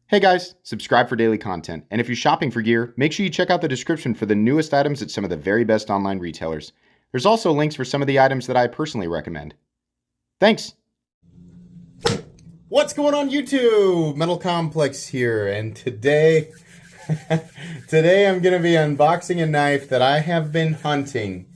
Hey guys, subscribe for daily content. And if you're shopping for gear, make sure you check out the description for the newest items at some of the very best online retailers. There's also links for some of the items that I personally recommend. Thanks! What's going on YouTube? Metal Complex here, and today I'm going to be unboxing a knife that I have been hunting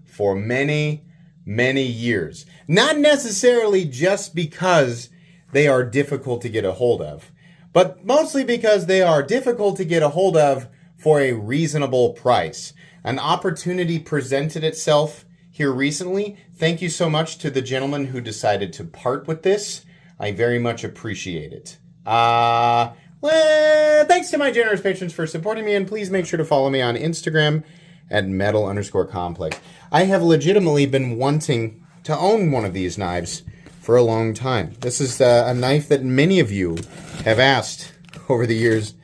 for many years. Not necessarily just because they are difficult to get a hold of, but mostly because they are difficult to get a hold of for a reasonable price. An opportunity presented itself here recently. Thank you so much to the gentleman who decided to part with this. I very much appreciate it. Well, thanks to my generous patrons for supporting me, and please make sure to follow me on Instagram at metal_complex. I have legitimately been wanting to own one of these knives for a long time. This is a knife that many of you have asked over the years,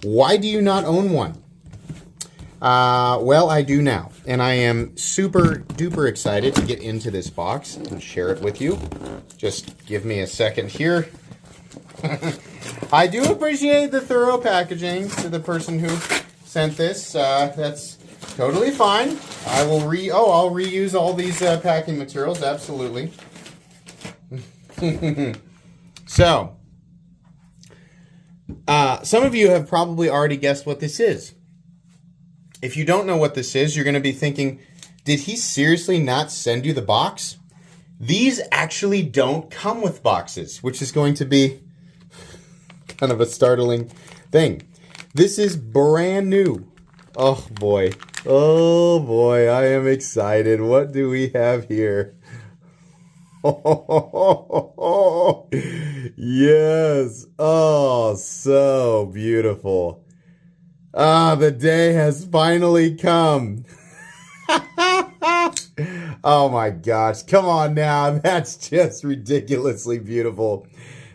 why do you not own one? Well, I do now, and I am super duper excited to get into this box and share it with you. Just give me a second here. I do appreciate the thorough packaging to the person who sent this. That's totally fine. I'll reuse all these packing materials, absolutely. So, some of you have probably already guessed what this is. If you don't know what this is, you're going to be thinking, did he seriously not send you the box? These actually don't come with boxes, which is going to be kind of a startling thing. This is brand new. Oh boy, I am excited. What do we have here? Oh, yes. Oh, so beautiful. The day has finally come. Oh my gosh. Come on now. That's just ridiculously beautiful.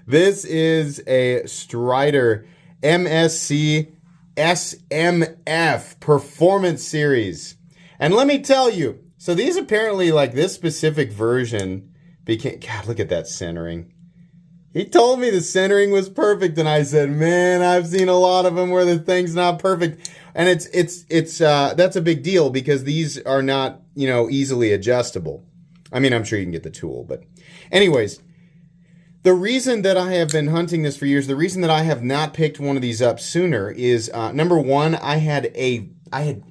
This is a Strider MSC SMF Performance Series. And let me tell you, so these apparently, like this specific version, God, look at that centering. He told me the centering was perfect, and I said, man, I've seen a lot of them where the thing's not perfect. And that's a big deal because these are not, easily adjustable. I mean, I'm sure you can get the tool, but anyways, the reason that I have been hunting this for years, the reason that I have not picked one of these up sooner is, number one, I had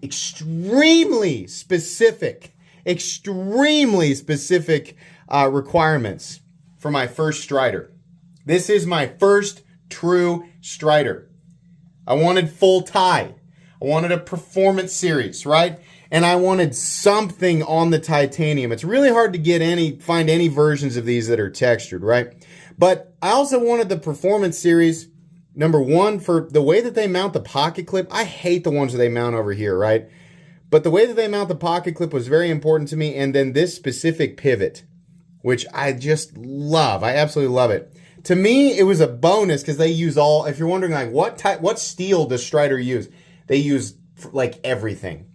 extremely specific requirements for my first Strider. This is my first true Strider. I wanted full tie. I wanted a performance series, right? And I wanted something on the titanium. It's really hard to find any versions of these that are textured, right? But I also wanted the performance series, number one, for the way that they mount the pocket clip. I hate the ones that they mount over here, right? But the way that they mount the pocket clip was very important to me. And then this specific pivot, which I just love. I absolutely love it. To me, it was a bonus because they use if you're wondering like what steel does Strider use? They use like everything.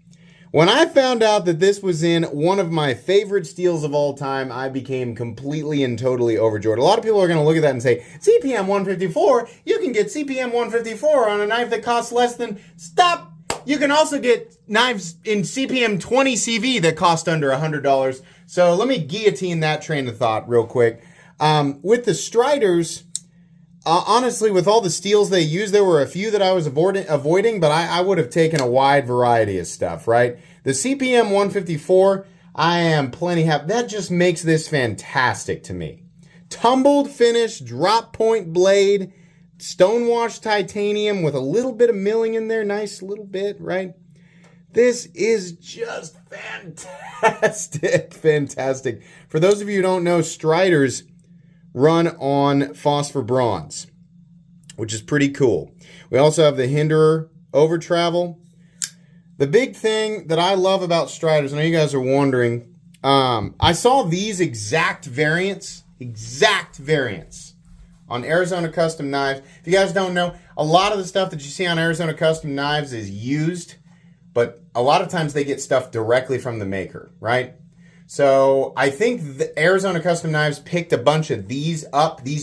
When I found out that this was in one of my favorite steels of all time, I became completely and totally overjoyed. A lot of people are going to look at that and say, CPM 154, you can get CPM 154 on a knife that costs less than... Stop! You can also get knives in CPM 20 CV that cost under $100. So let me guillotine that train of thought real quick. With the Striders, honestly, with all the steels they use, there were a few that I was avoiding, but I would have taken a wide variety of stuff, right? The CPM 154, I am plenty happy. That just makes this fantastic to me. Tumbled finish, drop point blade, stonewashed titanium with a little bit of milling in there. Nice little bit, right? This is just fantastic. Fantastic. For those of you who don't know, Striders run on phosphor bronze, which is pretty cool. We also have the Hinderer over travel. The big thing that I love about Striders, I know you guys are wondering, I saw these exact variants on Arizona Custom Knives. If you guys don't know, a lot of the stuff that you see on Arizona Custom Knives is used, but a lot of times they get stuff directly from the maker, right? So I think the Arizona Custom Knives picked a bunch of these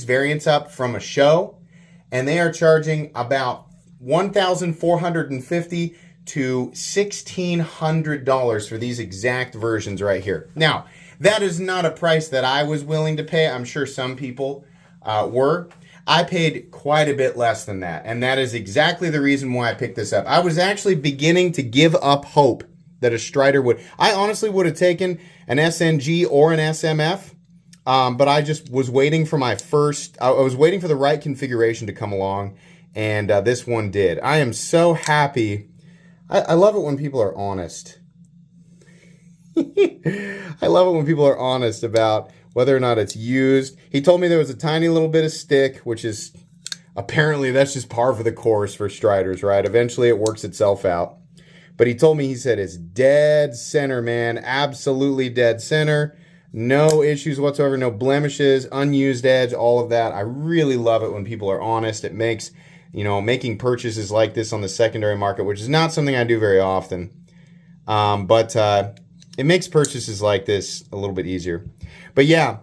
variants up from a show, and they are charging about $1,450 to $1,600 for these exact versions right here. Now, that is not a price that I was willing to pay. I'm sure some people were. I paid quite a bit less than that, and that is exactly the reason why I picked this up. I was actually beginning to give up hope that a Strider would. I honestly would have taken an SNG or an SMF, but I just was waiting for I was waiting for the right configuration to come along, and this one did. I am so happy. I love it when people are honest. I love it when people are honest about whether or not it's used. He told me there was a tiny little bit of stick, which is apparently that's just par for the course for Striders, right? Eventually it works itself out. But he told me, he said it's dead center, man. Absolutely dead center. No issues whatsoever, no blemishes, unused edge, all of that. I really love it when people are honest. It makes, making purchases like this on the secondary market, which is not something I do very often. But it makes purchases like this a little bit easier. But yeah,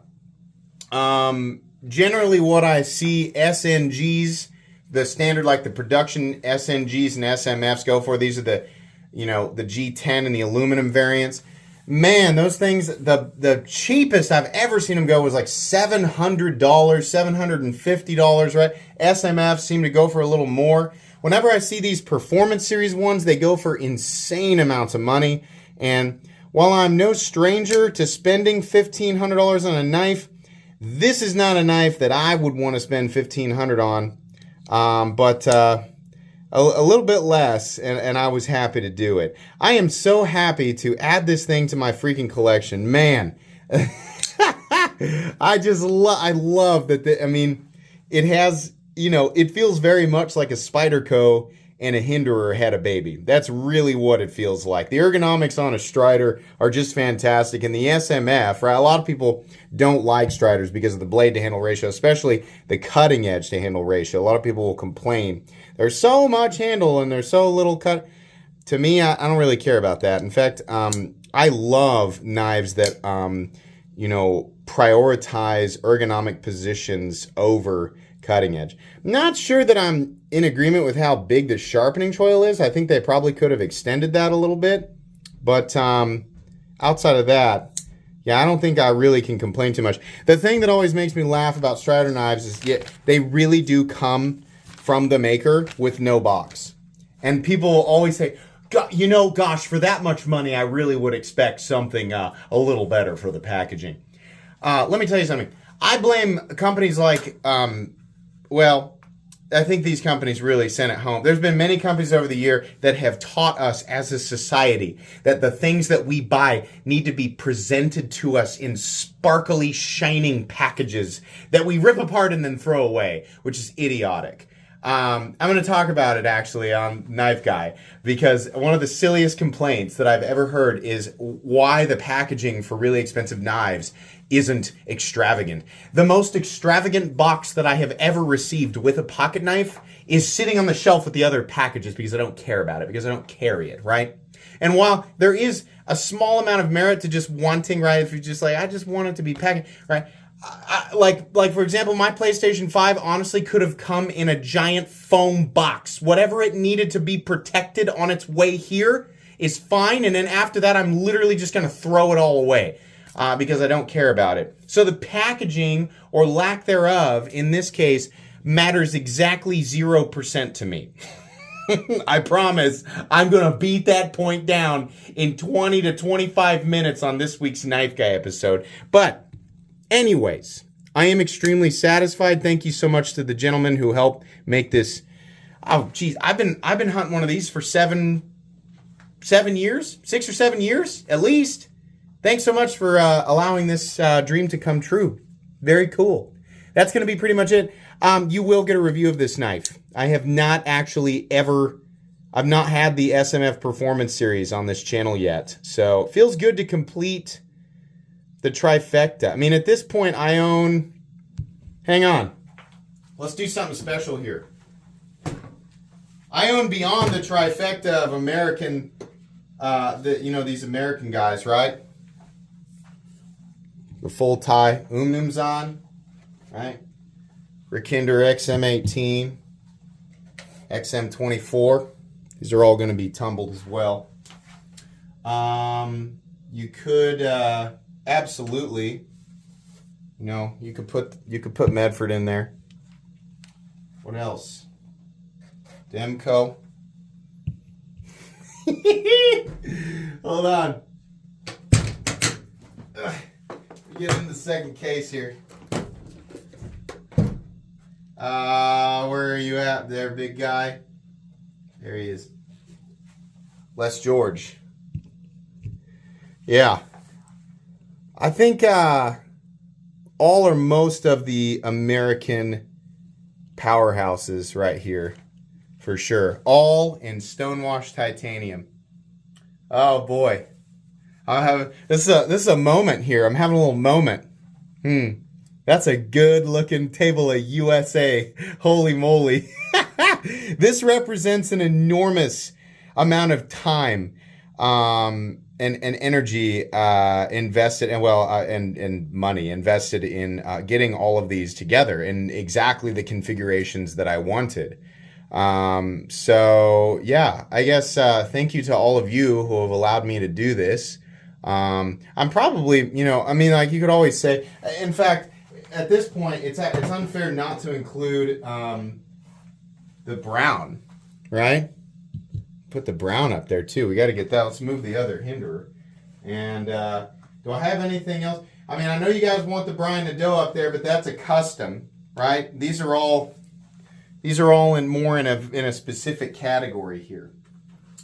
generally what I see SNGs, the standard, like the production SNGs and SMFs go for, these are the, the G10 and the aluminum variants. Man, those things, the cheapest I've ever seen them go was like $700, $750, right? SMFs seem to go for a little more. Whenever I see these Performance Series ones, they go for insane amounts of money. And while I'm no stranger to spending $1,500 on a knife, this is not a knife that I would want to spend $1,500 on. But a little bit less, and I was happy to do it. I am so happy to add this thing to my freaking collection. Man, I love that. It has, it feels very much like a Spyderco and a Hinderer had a baby. That's really what it feels like. The ergonomics on a Strider are just fantastic. And the SMF, right? A lot of people don't like Striders because of the blade to handle ratio, especially the cutting edge to handle ratio. A lot of people will complain. There's so much handle and there's so little cut. To me, I don't really care about that. In fact, I love knives that, prioritize ergonomic positions over cutting edge. Not sure that I'm in agreement with how big the sharpening choil is. I think they probably could have extended that a little bit. But outside of that, yeah, I don't think I really can complain too much. The thing that always makes me laugh about Strider knives is they really do come from the maker with no box. And people will always say, gosh, for that much money, I really would expect something a little better for the packaging. Let me tell you something. I blame companies like, I think these companies really sent it home. There's been many companies over the year that have taught us as a society that the things that we buy need to be presented to us in sparkly, shining packages that we rip apart and then throw away, which is idiotic. I'm going to talk about it actually on Knife Guy, because one of the silliest complaints that I've ever heard is why the packaging for really expensive knives isn't extravagant. The most extravagant box that I have ever received with a pocket knife is sitting on the shelf with the other packages because I don't care about it, because I don't carry it, right? And while there is a small amount of merit to just wanting, right, if you're just like, I just want it to be packaged, right? Like for example, my PlayStation 5 honestly could have come in a giant foam box. Whatever it needed to be protected on its way here is fine, and then after that, I'm literally just going to throw it all away because I don't care about it. So the packaging, or lack thereof, in this case, matters exactly 0% to me. I promise I'm going to beat that point down in 20 to 25 minutes on this week's Knife Guy episode. But anyways, I am extremely satisfied. Thank you so much to the gentleman who helped make this. Oh, geez, I've been hunting one of these for 6 or 7 years at least. Thanks so much for allowing this dream to come true. Very cool. That's going to be pretty much it. You will get a review of this knife. I have not actually I've not had the SMF Performance Series on this channel yet. So it feels good to complete the trifecta. I mean, at this point, I own... Hang on. Let's do something special here. I own beyond the trifecta of American... these American guys, right? The full tie Umnum's on, right? Rikinder XM18. XM24. These are all going to be tumbled as well. You could absolutely, you could put Medford in there. What else? Demco. Hold on. Get in the second case here. Where are you at there, big guy? There he is. Les George. Yeah. I think all or most of the American powerhouses right here, for sure. All in stonewashed titanium. Oh boy. This is a moment here. I'm having a little moment. That's a good looking table of USA. Holy moly. This represents an enormous amount of time and energy invested, and money invested in getting all of these together in exactly the configurations that I wanted. So yeah, I guess thank you to all of you who have allowed me to do this. I'm probably, you could always say, in fact, at this point, it's unfair not to include the brown, right? Put the brown up there too. We got to get that. Let's move the other hinderer. And do I have anything else? I mean, I know you guys want the Brian Nadeau up there, but that's a custom, right? These are all in a specific category here.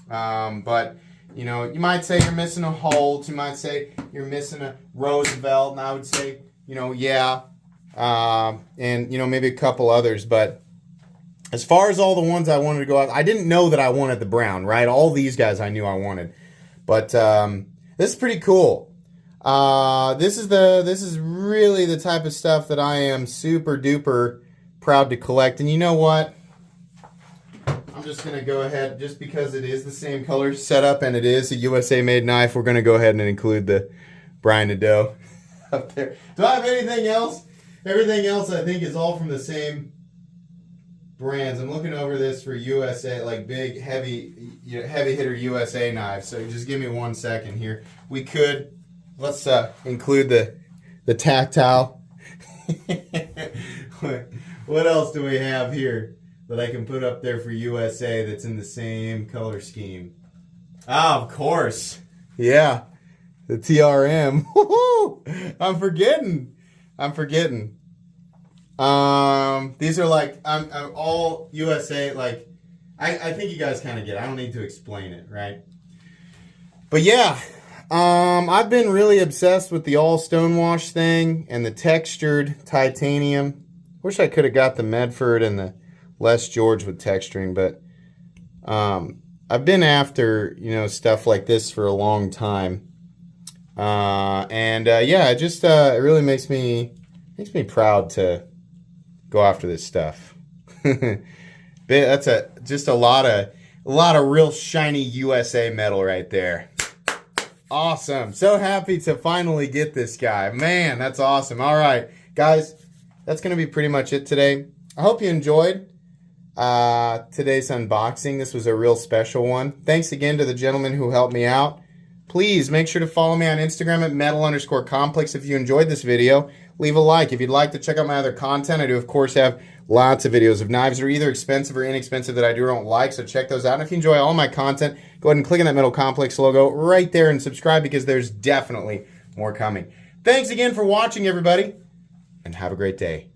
But you might say you're missing a Holt. You might say you're missing a Roosevelt, and I would say, yeah. And maybe a couple others, but as far as all the ones I wanted to go out, I didn't know that I wanted the brown, right? All these guys I knew I wanted, but this is pretty cool. This is really the type of stuff that I am super duper proud to collect. And you know what? I'm just gonna go ahead, just because it is the same color setup and it is a USA made knife. We're gonna go ahead and include the Brian Nadeau up there. Do I have anything else? Everything else I think is all from the same brands. I'm looking over this for USA, like big, heavy hitter USA knives. So just give me 1 second here. Let's include the tactile. What else do we have here that I can put up there for USA that's in the same color scheme? Of course. Yeah. The TRM. I'm forgetting. These are like, I'm all USA, like, I think you guys kind of get it. I don't need to explain it, right? But yeah, I've been really obsessed with the all stonewash thing and the textured titanium. Wish I could have got the Medford and the Les George with texturing, but I've been after, stuff like this for a long time. Yeah, it really makes me proud to go after this stuff. That's just a lot of real shiny USA metal right there. Awesome. So happy to finally get this guy. Man, that's awesome. All right, guys, that's going to be pretty much it today. I hope you enjoyed today's unboxing. This was a real special one. Thanks again to the gentleman who helped me out. Please make sure to follow me on Instagram at metal_complex. If you enjoyed this video, leave a like. If you'd like to check out my other content, I do, of course, have lots of videos of knives that are either expensive or inexpensive that I do or don't like, so check those out. And if you enjoy all my content, go ahead and click on that Metal Complex logo right there and subscribe, because there's definitely more coming. Thanks again for watching, everybody, and have a great day.